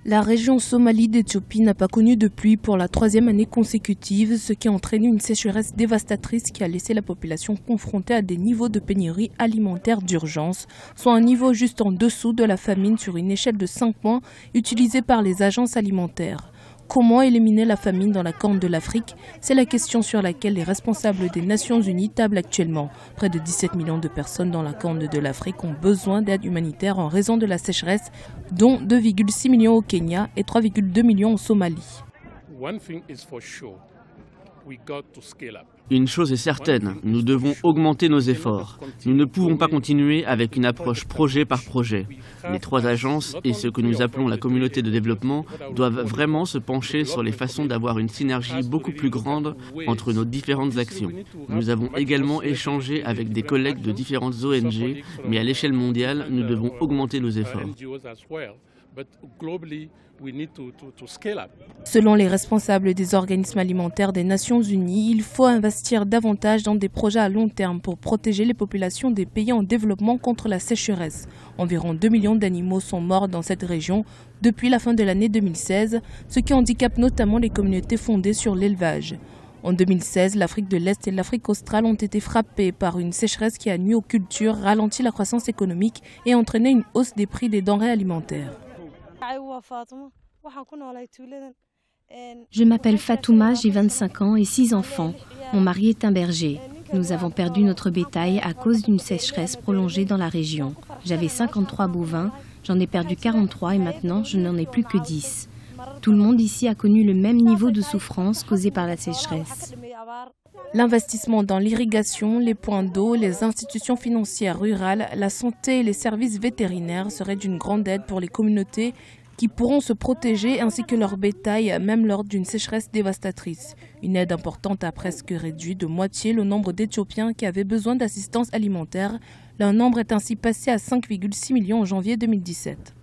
La région Somalie d'Éthiopie n'a pas connu de pluie pour la 3e année consécutive, ce qui a entraîné une sécheresse dévastatrice qui a laissé la population confrontée à des niveaux de pénurie alimentaire d'urgence, soit un niveau juste en dessous de la famine sur une échelle de 5 points utilisée par les agences alimentaires. Comment éliminer la famine dans la Corne de l'Afrique? C'est la question sur laquelle les responsables des Nations Unies tablent actuellement. Près de 17 millions de personnes dans la Corne de l'Afrique ont besoin d'aide humanitaire en raison de la sécheresse, dont 2,6 millions au Kenya et 3,2 millions en Somalie. Une chose est certaine, nous devons augmenter nos efforts. Nous ne pouvons pas continuer avec une approche projet par projet. Les 3 agences et ce que nous appelons la communauté de développement doivent vraiment se pencher sur les façons d'avoir une synergie beaucoup plus grande entre nos différentes actions. Nous avons également échangé avec des collègues de différentes ONG, mais à l'échelle mondiale, nous devons augmenter nos efforts. Selon les responsables des organismes alimentaires des Nations Unies, il faut investir davantage dans des projets à long terme pour protéger les populations des pays en développement contre la sécheresse. Environ 2 millions d'animaux sont morts dans cette région depuis la fin de l'année 2016, ce qui handicape notamment les communautés fondées sur l'élevage. En 2016, l'Afrique de l'Est et l'Afrique australe ont été frappées par une sécheresse qui a nui aux cultures, ralenti la croissance économique et entraîné une hausse des prix des denrées alimentaires. Je m'appelle Fatouma, j'ai 25 ans et 6 enfants. Mon mari est un berger. Nous avons perdu notre bétail à cause d'une sécheresse prolongée dans la région. J'avais 53 bovins, j'en ai perdu 43 et maintenant je n'en ai plus que 10. Tout le monde ici a connu le même niveau de souffrance causée par la sécheresse. L'investissement dans l'irrigation, les points d'eau, les institutions financières rurales, la santé et les services vétérinaires seraient d'une grande aide pour les communautés qui pourront se protéger ainsi que leur bétail, même lors d'une sécheresse dévastatrice. Une aide importante a presque réduit de moitié le nombre d'Éthiopiens qui avaient besoin d'assistance alimentaire. Leur nombre est ainsi passé à 5,6 millions en janvier 2017.